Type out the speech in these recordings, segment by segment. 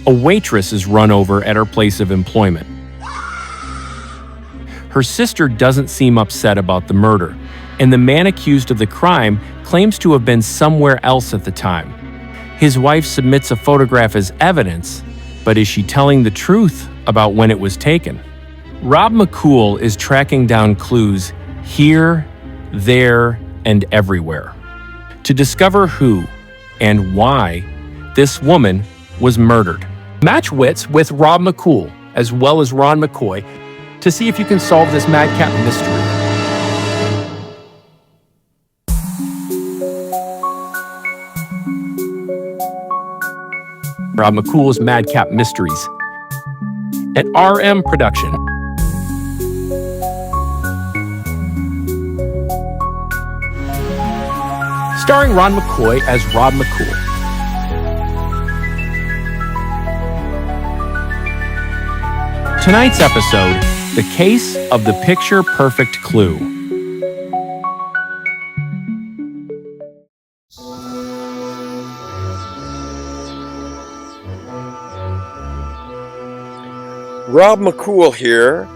A waitress is run over at her place of employment. Her sister doesn't seem upset about the murder, and the man accused of the crime claims to have been somewhere else at the time. His wife submits a photograph as evidence, but is she telling the truth about when it was taken? Rob McCool is tracking down clues here, there, and everywhere to discover who and why this woman was murdered. Match wits with Rob McCool as well as Ron McCoy to see if you can solve this Madcap Mystery. Rob McCool's Madcap Mysteries, an RM production. Starring Ron McCoy as Rob McCool. Tonight's episode, The Case of the Picture Perfect Clue. Rob McCool here,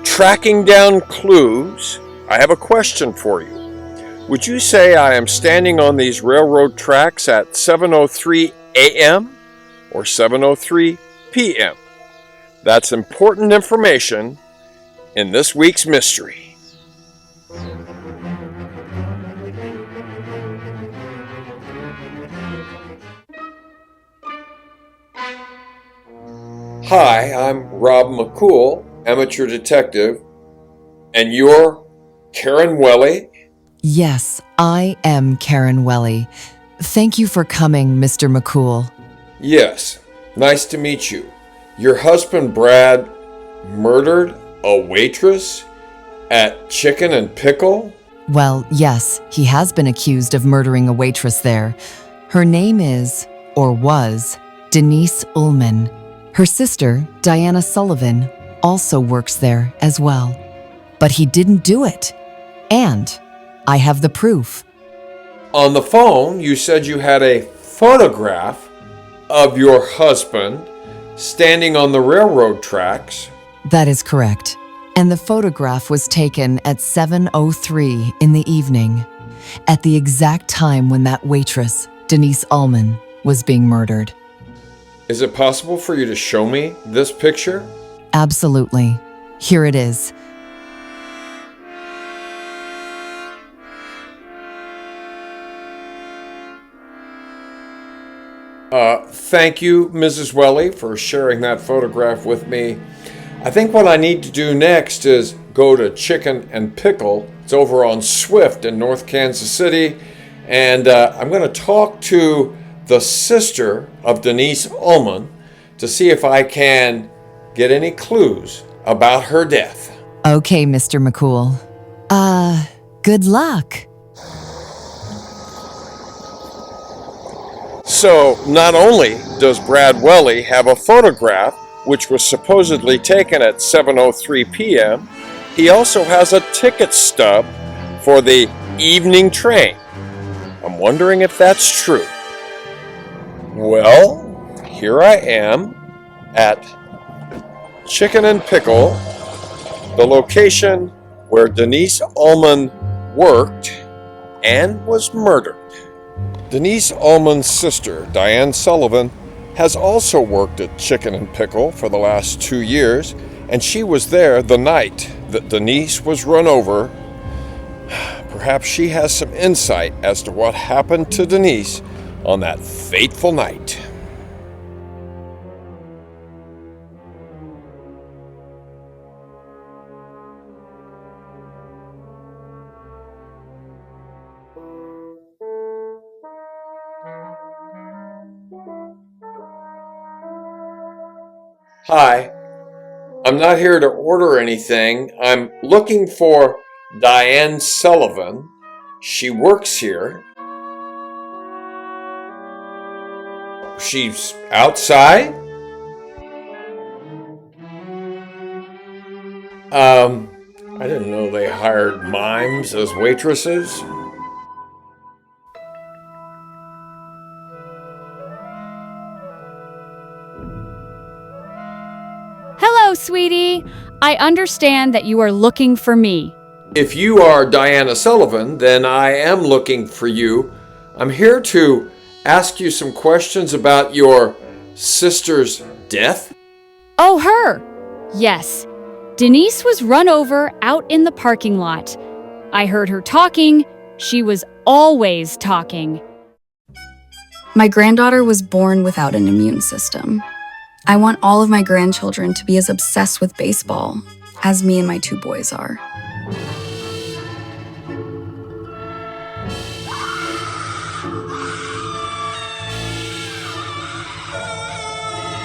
tracking down clues. I have a question for you. Would you say I am standing on these railroad tracks at 7:03 a.m. or 7:03 p.m.? That's important information in this week's mystery. Hi, I'm Rob McCool, amateur detective, and you're Karen Welly? Yes, I am Karen Welly. Thank you for coming, Mr. McCool. Yes, nice to meet you. Your husband Brad murdered a waitress at Chicken and Pickle? Well, yes, he has been accused of murdering a waitress there. Her name is, or was, Denise Ullman. Her sister, Diana Sullivan, also works there as well. But he didn't do it. And I have the proof. On the phone, you said you had a photograph of your husband standing on the railroad tracks. That is correct. And the photograph was taken at 7:03 in the evening, at the exact time when that waitress, Denise Ullman, was being murdered. Is it possible for you to show me this picture? Absolutely. Here it is. Thank you, Mrs. Welly, for sharing that photograph with me. I think what I need to do next is go to Chicken and Pickle. It's over on Swift in North Kansas City. And I'm going to talk to the sister of Denise Ullman to see if I can get any clues about her death. Okay, Mr. McCool. Good luck. So, not only does Brad Welly have a photograph, which was supposedly taken at 7:03 p.m., he also has a ticket stub for the evening train. I'm wondering if that's true. Well, here I am at Chicken and Pickle, the location where Denise Ullman worked and was murdered. Denise Ullman's sister, Diane Sullivan, has also worked at Chicken and Pickle for the last 2 years, and she was there the night that Denise was run over. Perhaps she has some insight as to what happened to Denise on that fateful night. Hi, I'm not here to order anything. I'm looking for Diane Sullivan. She works here. She's outside? I didn't know they hired mimes as waitresses. Hello, sweetie. I understand that you are looking for me. If you are Diana Sullivan, then I am looking for you. I'm here to ask you some questions about your sister's death. Oh, her! Yes. Denise was run over out in the parking lot. I heard her talking. She was always talking. My granddaughter was born without an immune system. I want all of my grandchildren to be as obsessed with baseball as me and my 2 boys are.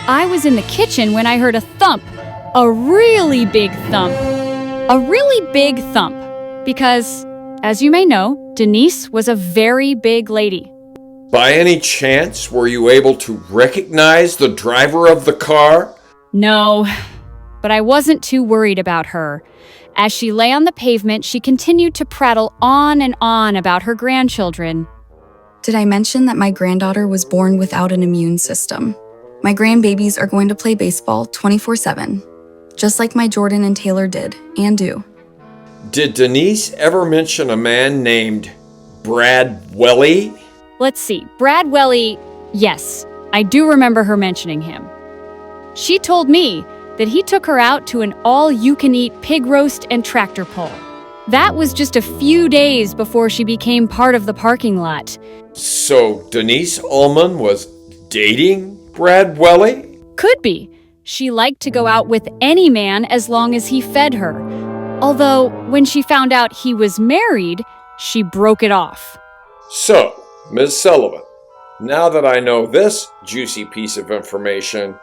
I was in the kitchen when I heard a thump. A really big thump. A really big thump. Because, as you may know, Denise was a very big lady. By any chance, were you able to recognize the driver of the car? No, but I wasn't too worried about her. As she lay on the pavement, she continued to prattle on and on about her grandchildren. Did I mention that my granddaughter was born without an immune system? My grandbabies are going to play baseball 24/7, just like my Jordan and Taylor did and do. Did Denise ever mention a man named Brad Welly? Let's see, Brad Welly, yes, I do remember her mentioning him. She told me that he took her out to an all-you-can-eat pig roast and tractor pull. That was just a few days before she became part of the parking lot. So Denise Ullman was dating Brad Welly? Could be. She liked to go out with any man as long as he fed her. Although, when she found out he was married, she broke it off. So, Ms. Sullivan, now that I know this juicy piece of information,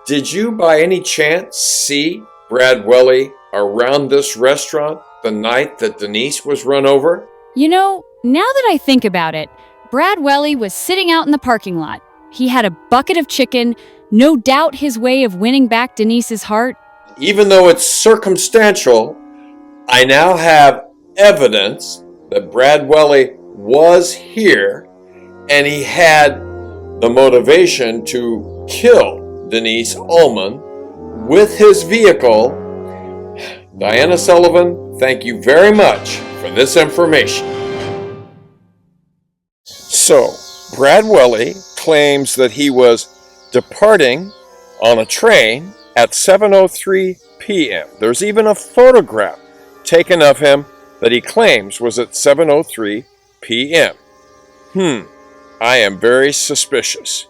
did you by any chance see Brad Welly around this restaurant the night that Denise was run over? You know, now that I think about it, Brad Welly was sitting out in the parking lot. He had a bucket of chicken, no doubt his way of winning back Denise's heart. Even though it's circumstantial, I now have evidence that Brad Welly was here and he had the motivation to kill Denise Ullman with his vehicle. Diana Sullivan, thank you very much for this information. So, Brad Welly claims that he was departing on a train at 7:03 p.m. There's even a photograph taken of him that he claims was at 7:03 p.m. I am very suspicious.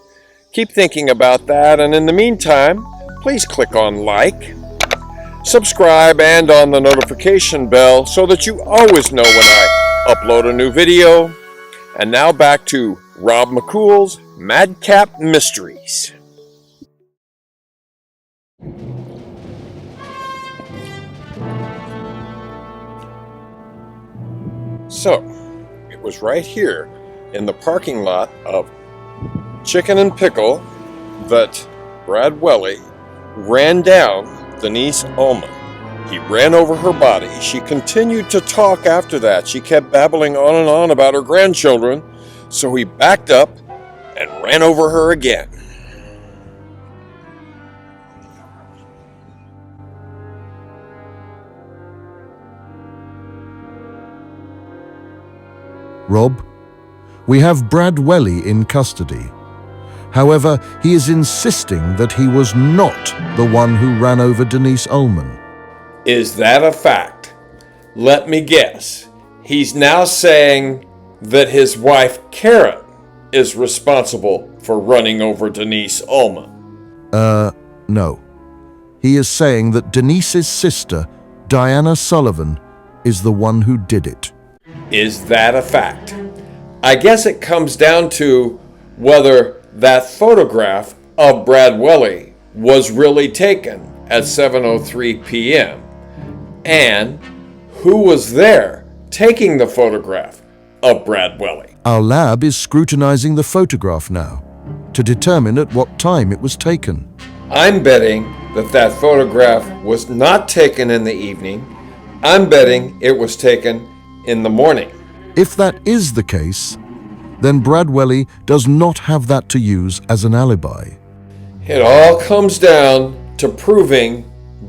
Keep thinking about that, and in the meantime, please click on like, subscribe, and on the notification bell so that you always know when I upload a new video. And now back to Rob McCool's Madcap Mysteries. So, it was right here in the parking lot of Chicken and Pickle that Brad Welly ran down Denise Ullman. He ran over her body. She continued to talk after that. She kept babbling on and on about her grandchildren, so he backed up and ran over her again. Rob, we have Brad Welly in custody. However, he is insisting that he was not the one who ran over Denise Ullman. Is that a fact? Let me guess. He's now saying that his wife, Karen, is responsible for running over Denise Ullman. No. He is saying that Denise's sister, Diana Sullivan, is the one who did it. Is that a fact? I guess it comes down to whether that photograph of Brad Welly was really taken at 7:03 p.m. and who was there taking the photograph of Brad Welly. Our lab is scrutinizing the photograph now to determine at what time it was taken. I'm betting that that photograph was not taken in the evening. I'm betting it was taken in the morning. If that is the case, then Brad Welly does not have that to use as an alibi. It all comes down to proving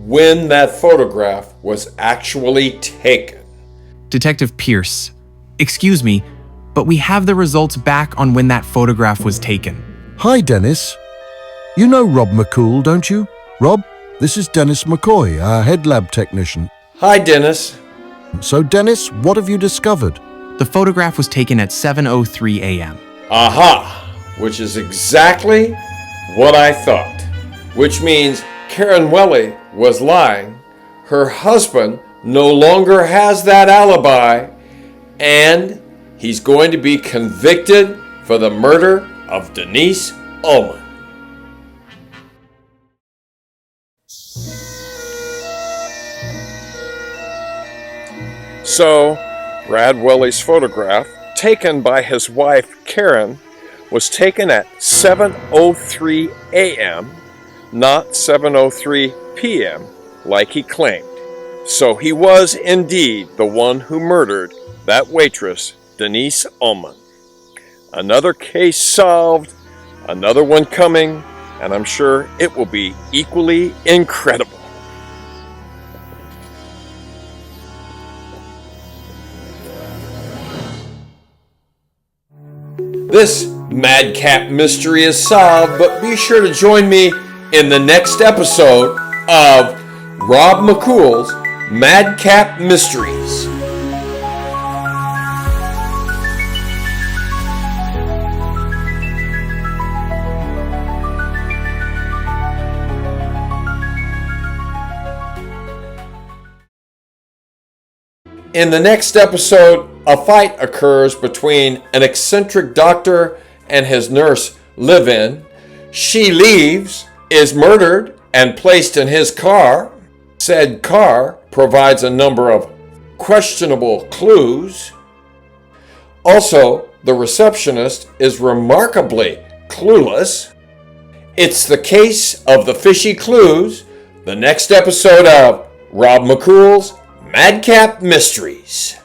when that photograph was actually taken. Detective Pierce, excuse me, but we have the results back on when that photograph was taken. Hi, Dennis. You know Rob McCool, don't you? Rob, this is Dennis McCoy, our head lab technician. Hi, Dennis. So, Dennis, what have you discovered? The photograph was taken at 7:03 a.m. Aha! Which is exactly what I thought. Which means Karen Welly was lying. Her husband no longer has that alibi, and he's going to be convicted for the murder of Denise Ullman. So, Brad Welly's photograph, taken by his wife Karen, was taken at 7:03 a.m., not 7:03 p.m., like he claimed. So he was indeed the one who murdered that waitress, Denise Ullman. Another case solved, another one coming, and I'm sure it will be equally incredible. This Madcap Mystery is solved, but be sure to join me in the next episode of Rob McCool's Madcap Mysteries. In the next episode, a fight occurs between an eccentric doctor and his nurse live-in. She leaves, is murdered, and placed in his car. Said car provides a number of questionable clues. Also, the receptionist is remarkably clueless. It's the case of the fishy clues, the next episode of Rob McCool's Madcap Mysteries.